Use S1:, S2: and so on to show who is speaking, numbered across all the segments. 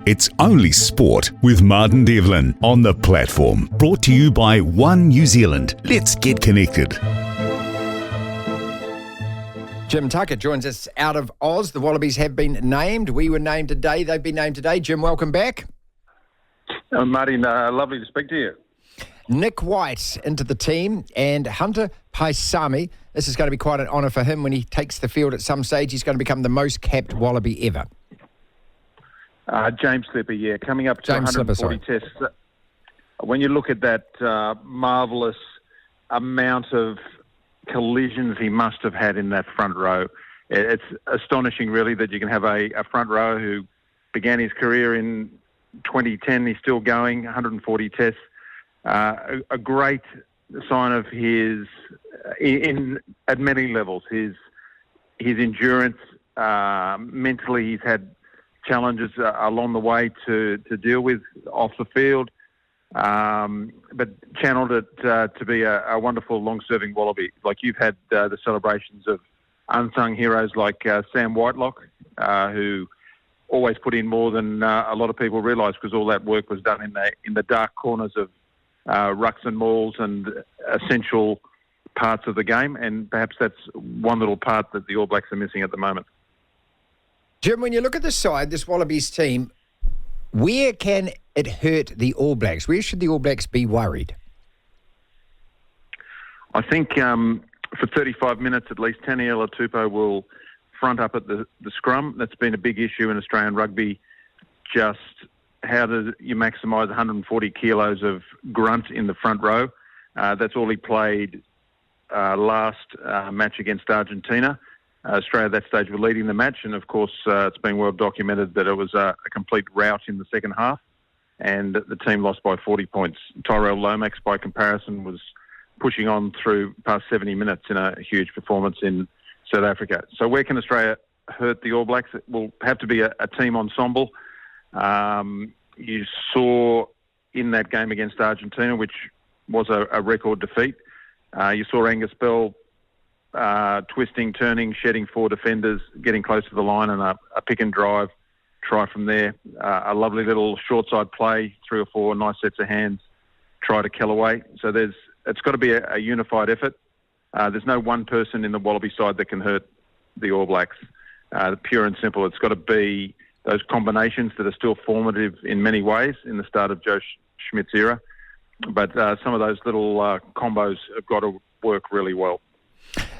S1: It's only sport with Martin Devlin on the platform. Brought to you by One New Zealand. Let's get connected.
S2: Jim Tucker joins us out of Oz. The Wallabies have been named. We were named today. They've been named today. Jim, welcome back.
S3: Martin, lovely to speak to you.
S2: Nick White into the team and Hunter Paisami. This is going to be quite an honour for him when he takes the field at some stage. He's going to become the most capped Wallaby ever.
S3: James Slipper, coming up to
S2: James
S3: 140
S2: Slipper,
S3: tests. When you look at that marvellous amount of collisions he must have had in that front row, it's astonishing really that you can have a front row who began his career in 2010, he's still going, 140 tests. A great sign of his, at many levels, his endurance. Mentally, he's had challenges along the way to deal with off the field, but channeled it to be a wonderful long-serving Wallaby. Like you've had the celebrations of unsung heroes like Sam Whitelock, who always put in more than a lot of people realise, because all that work was done in the dark corners of rucks and mauls and essential parts of the game, and perhaps that's one little part that the All Blacks are missing at the moment.
S2: Jim, when you look at the side, this Wallabies team, where can it hurt the All Blacks? Where should the All Blacks be worried?
S3: I think for 35 minutes at least, Taniela Tupou will front up at the scrum. That's been a big issue in Australian rugby. Just how do you maximise 140 kilos of grunt in the front row? That's all he played last match against Argentina. Australia at that stage were leading the match, and of course it's been well documented that it was a complete rout in the second half, and the team lost by 40 points. Tyrell Lomax, by comparison, was pushing on through past 70 minutes in a huge performance in South Africa. So where can Australia hurt the All Blacks? It will have to be a team ensemble. You saw in that game against Argentina, which was a record defeat, you saw Angus Bell twisting, turning, shedding four defenders, getting close to the line, and a pick and drive try from there. A lovely little short side play, 3 or 4 nice sets of hands, try to Kellaway. So it's got to be a unified effort. There's no one person in the Wallaby side that can hurt the All Blacks. Pure and simple, it's got to be those combinations that are still formative in many ways in the start of Joe Schmidt's era. But some of those little combos have got to work really well.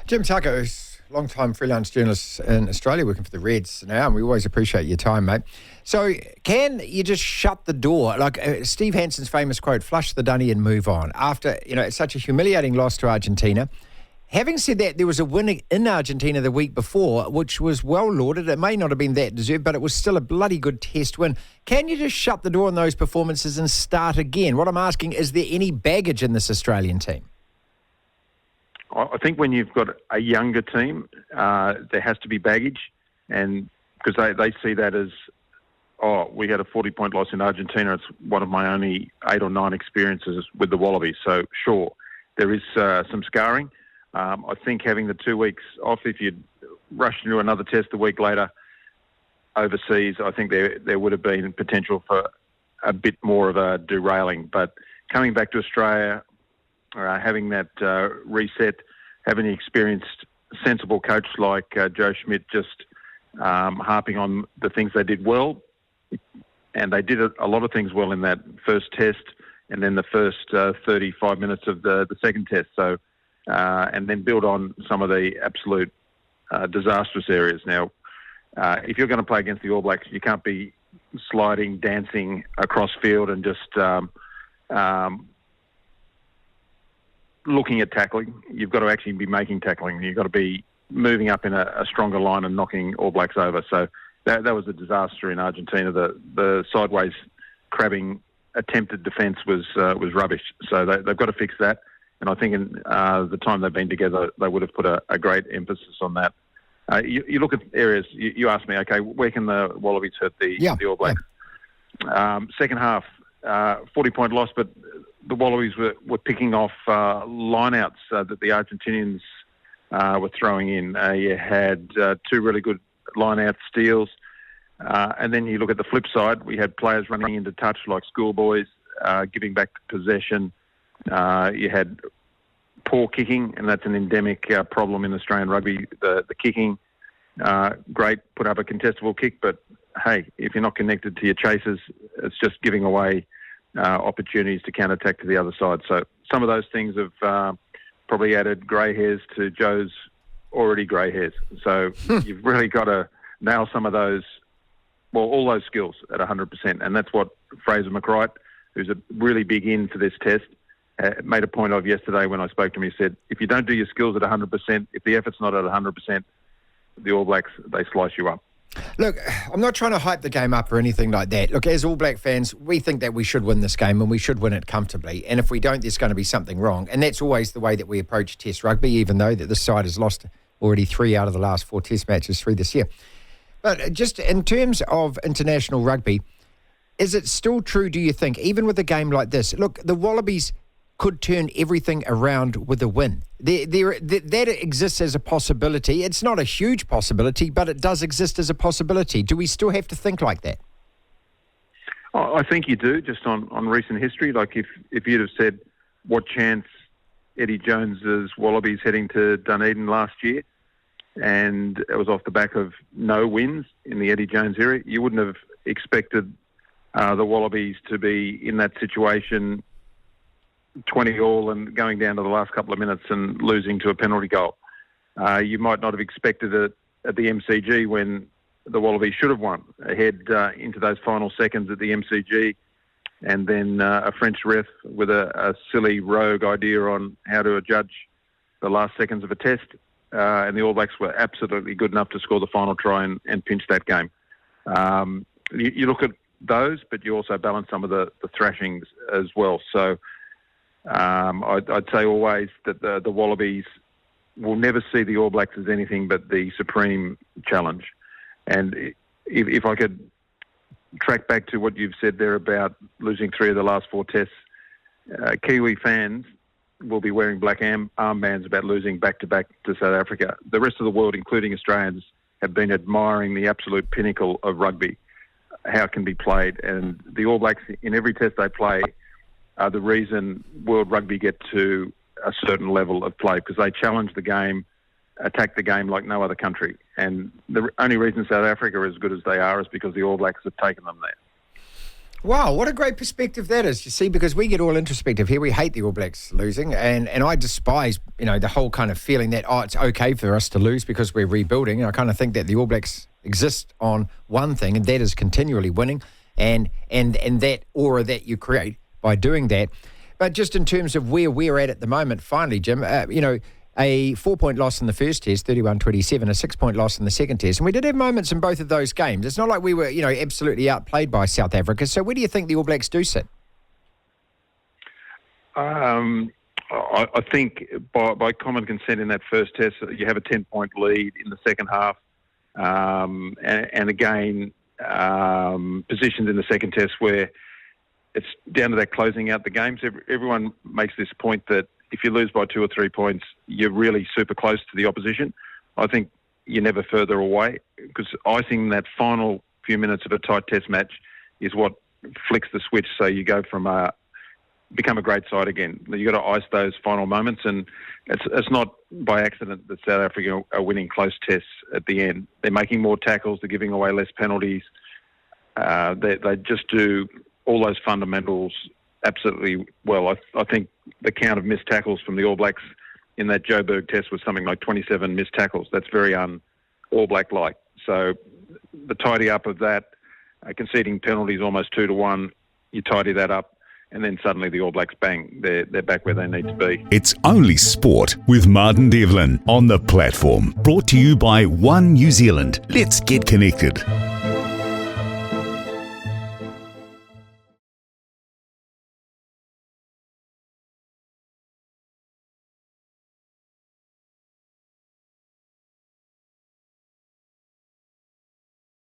S2: Jim Tucker is a long-time freelance journalist in Australia working for the Reds now, and we always appreciate your time, mate. So can you just shut the door? Like Steve Hanson's famous quote, flush the dunny and move on. After, it's such a humiliating loss to Argentina. Having said that, there was a win in Argentina the week before, which was well lauded. It may not have been that deserved, but it was still a bloody good test win. Can you just shut the door on those performances and start again? What I'm asking, is there any baggage in this Australian team?
S3: I think when you've got a younger team, there has to be baggage, and because they see that as, we had a 40-point loss in Argentina. It's one of my only 8 or 9 experiences with the Wallabies. So sure, there is some scarring. I think having the 2 weeks off, if you'd rushed into another test a week later overseas, I think there would have been potential for a bit more of a derailing. But coming back to Australia, having that reset, having an experienced, sensible coach like Joe Schmidt just harping on the things they did well, and they did a lot of things well in that first test and then the first 35 minutes of the second test. So, and then build on some of the absolute disastrous areas. Now, if you're going to play against the All Blacks, you can't be sliding, dancing across field and just looking at tackling. You've got to actually be making tackling. You've got to be moving up in a stronger line and knocking All Blacks over. So that was a disaster in Argentina. The sideways crabbing attempted defence was rubbish. So they've got to fix that. And I think in the time they've been together, they would have put a great emphasis on that. You look at areas, you asked me, okay, where can the Wallabies hurt the All Blacks? Yeah. Second half, 40-point loss, but the Wallabies were picking off lineouts that the Argentinians were throwing in. You had 2 really good lineout steals. And then you look at the flip side, we had players running into touch like schoolboys, giving back possession. You had poor kicking, and that's an endemic problem in Australian rugby. The kicking, great, put up a contestable kick, but hey, if you're not connected to your chasers, it's just giving away opportunities to counter-attack to the other side. So some of those things have probably added grey hairs to Joe's already grey hairs. So you've really got to nail some of those, well, all those skills at 100%. And that's what Fraser McReight, who's a really big in for this test, made a point of yesterday when I spoke to him. He said, if you don't do your skills at 100%, if the effort's not at 100%, the All Blacks, they slice you up.
S2: Look, I'm not trying to hype the game up or anything like that. Look, as All Black fans, we think that we should win this game and we should win it comfortably. And if we don't, there's going to be something wrong. And that's always the way that we approach Test rugby, even though that this side has lost already 3 out of the last 4 Test matches through this year. But just in terms of international rugby, is it still true, do you think, even with a game like this? Look, the Wallabies could turn everything around with a win. That exists as a possibility. It's not a huge possibility, but it does exist as a possibility. Do we still have to think like that?
S3: I think you do, just on recent history. Like if you'd have said what chance Eddie Jones's Wallabies heading to Dunedin last year, and it was off the back of no wins in the Eddie Jones era, you wouldn't have expected the Wallabies to be in that situation 20-all and going down to the last couple of minutes and losing to a penalty goal. You might not have expected it at the MCG when the Wallabies should have won, ahead into those final seconds at the MCG, and then a French ref with a silly rogue idea on how to judge the last seconds of a test, and the All Blacks were absolutely good enough to score the final try and pinch that game. You look at those, but you also balance some of the thrashings as well. So I'd say always that the Wallabies will never see the All Blacks as anything but the supreme challenge. And if I could track back to what you've said there about losing 3 of the last 4 tests, Kiwi fans will be wearing black armbands about losing back-to-back to South Africa. The rest of the world, including Australians, have been admiring the absolute pinnacle of rugby, how it can be played. And the All Blacks, in every test they play, are the reason world rugby get to a certain level of play, because they challenge the game, attack the game like no other country. And the only reason South Africa are as good as they are is because the All Blacks have taken them there.
S2: Wow, what a great perspective that is, you see, because we get all introspective here. We hate the All Blacks losing, and I despise, the whole kind of feeling that, it's okay for us to lose because we're rebuilding. And I kind of think that the All Blacks exist on one thing, and that is continually winning, and that aura that you create by doing that. But just in terms of where we're at the moment, finally, Jim, a 4-point loss in the first test, 31-27, a 6-point loss in the second test. And we did have moments in both of those games. It's not like we were, absolutely outplayed by South Africa. So where do you think the All Blacks do sit?
S3: I think by common consent in that first test, you have a 10-point lead in the second half. And again, positioned in the second test where it's down to that closing out the games. Everyone makes this point that if you lose by 2 or 3 points, you're really super close to the opposition. I think you're never further away, because icing that final few minutes of a tight test match is what flicks the switch, so you go from become a great side again. You've got to ice those final moments, and it's not by accident that South Africa are winning close tests at the end. They're making more tackles, they're giving away less penalties. They just do all those fundamentals absolutely well. I think the count of missed tackles from the All Blacks in that Joburg test was something like 27 missed tackles. That's very un-All Black-like. So the tidy up of that, conceding penalties almost 2-1, you tidy that up, and then suddenly the All Blacks, bang, they're back where they need to be.
S1: It's Only Sport with Martin Devlin on the platform. Brought to you by One New Zealand. Let's get connected.